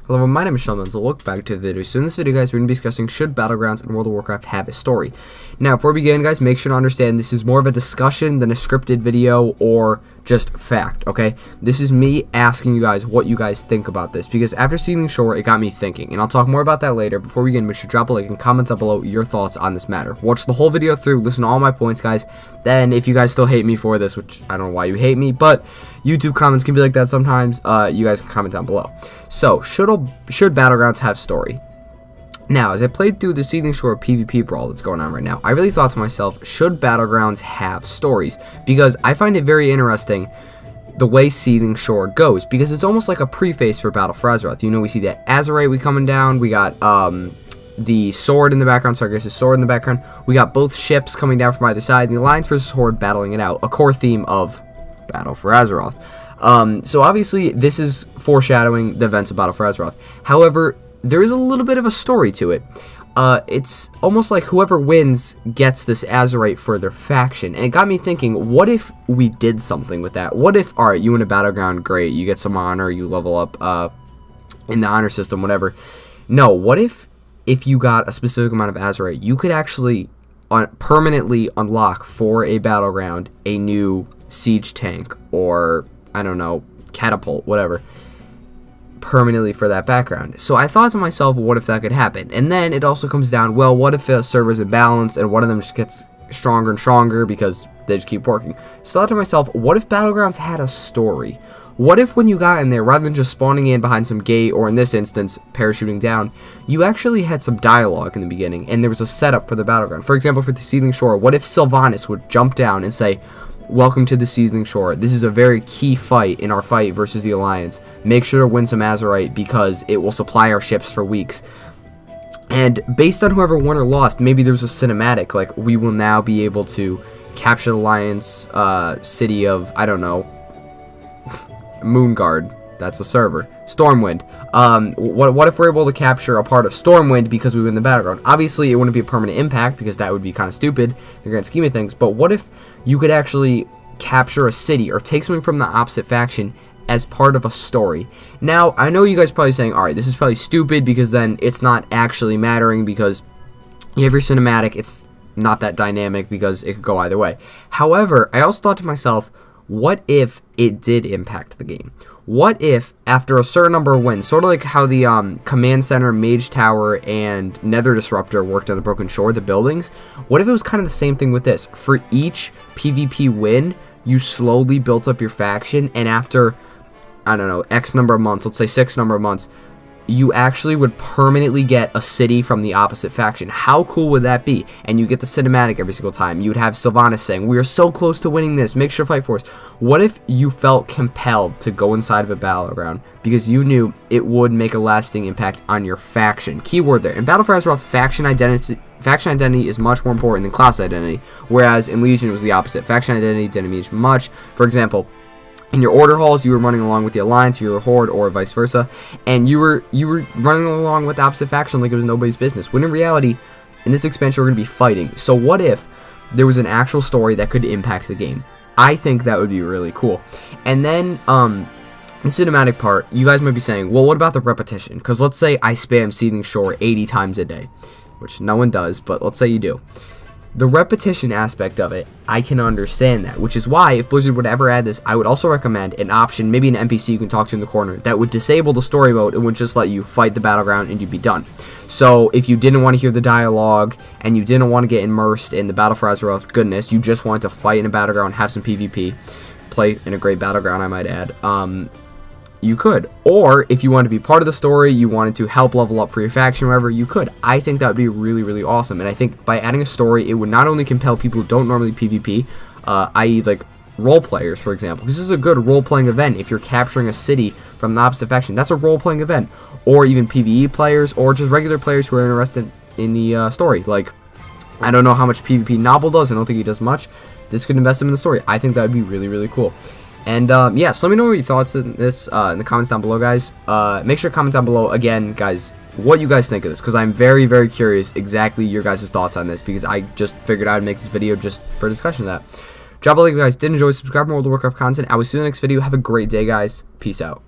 Hello, my name is Shelemental. Welcome back to the video. So in this video, guys, we're going to be discussing should Battlegrounds and World of Warcraft have a story. Now, before we begin, guys, make sure to understand this is more of a discussion than a scripted video or just fact, okay? This is me asking you guys what you guys think about this, because after seeing Shore, it got me thinking, and I'll talk more about that later. Before we begin, make sure to drop a like and comment down below your thoughts on this matter. Watch the whole video through, listen to all my points, guys. Then, if you guys still hate me for this, which I don't know why you hate me, but YouTube comments can be like that sometimes, you guys can comment down below. So, should Battlegrounds have story? Now, as I played through the Seething Shore PvP brawl that's going on right now, I really thought to myself, should Battlegrounds have stories? Because I find it very interesting the way Seething Shore goes, because it's almost like a preface for Battle for Azeroth. You know, we see that Azerite coming down, we got the sword in the background, Sargeras' sword in the background, we got both ships coming down from either side, and the Alliance versus Horde battling it out, a core theme of Battle for Azeroth. So obviously, this is foreshadowing the events of Battle for Azeroth. However, there is a little bit of a story to it. It's almost like whoever wins gets this Azerite for their faction. And it got me thinking, what if we did something with that? What if, alright, you win a battleground, great, you get some honor, you level up in the honor system, whatever. No, what if you got a specific amount of Azerite, you could actually permanently unlock for a battleground a new siege tank, or, I don't know, catapult, whatever, permanently for that background. So I thought to myself, what if that could happen? And then it also comes down, well, what if the server's imbalanced and one of them just gets stronger and stronger because they just keep working? So I thought to myself, what if Battlegrounds had a story? What if when you got in there, rather than just spawning in behind some gate, or in this instance, parachuting down, you actually had some dialogue in the beginning, and there was a setup for the battleground? For example, for the Seething Shore, what if Sylvanas would jump down and say, "Welcome to the Seething Shore. This is a very key fight in our fight versus the Alliance. Make sure to win some Azerite because it will supply our ships for weeks." And based on whoever won or lost, maybe there's a cinematic, like, we will now be able to capture the Alliance city of, I don't know, Moonguard. That's a server. Stormwind. What if we're able to capture a part of Stormwind because we win the battleground? Obviously, it wouldn't be a permanent impact because that would be kind of stupid in the grand scheme of things. But what if you could actually capture a city or take something from the opposite faction as part of a story? Now, I know you guys are probably saying, alright, this is probably stupid because then it's not actually mattering because you have your cinematic. It's not that dynamic because it could go either way. However, I also thought to myself, what if it did impact the game? What if, after a certain number of wins, sort of like how the Command Center, Mage Tower, and Nether Disruptor worked on the Broken Shore, the buildings, what if it was kind of the same thing with this? For each PvP win, you slowly built up your faction, and after, I don't know, X number of months, let's say 6 number of months, you actually would permanently get a city from the opposite faction. How cool would that be? And you get the cinematic every single time. You would have Sylvanas saying, "We are so close to winning this. Make sure to fight for us." What if you felt compelled to go inside of a battleground because you knew it would make a lasting impact on your faction? Keyword there. In Battle for Azeroth, faction identity is much more important than class identity, whereas in Legion it was the opposite. Faction identity didn't mean much. For example, in your order halls, you were running along with the Alliance, you were the Horde, or vice versa, and you were running along with the opposite faction like it was nobody's business. When in reality, in this expansion, we're going to be fighting. So what if there was an actual story that could impact the game? I think that would be really cool. And then, the cinematic part, you guys might be saying, well, what about the repetition? Because let's say I spam Seething Shore 80 times a day, which no one does, but let's say you do. The repetition aspect of it, I can understand that, which is why if Blizzard would ever add this, I would also recommend an option, maybe an NPC you can talk to in the corner, that would disable the story mode and would just let you fight the battleground and you'd be done. So if you didn't want to hear the dialogue and you didn't want to get immersed in the Battle for Azeroth goodness, you just wanted to fight in a battleground, have some PvP, play in a great battleground, I might add, you could. Or if you wanted to be part of the story, you wanted to help level up for your faction, wherever, you could. I think that would be really, really awesome. And I think by adding a story, it would not only compel people who don't normally PvP, i.e. like role players, for example. This is a good role-playing event if you're capturing a city from the opposite faction. That's a role-playing event. Or even PvE players, or just regular players who are interested in the story. Like, I don't know how much PvP Novel does. I don't think he does much. This could invest him in the story. I think that would be really, really cool. And, yeah, so let me know your thoughts on this in the comments down below, guys. Make sure to comment down below, again, guys, what you guys think of this, because I'm very, very curious exactly your guys' thoughts on this, because I just figured I'd make this video just for discussion of that. Drop a like if you guys did enjoy, subscribe for more World of Warcraft content. I will see you in the next video. Have a great day, guys. Peace out.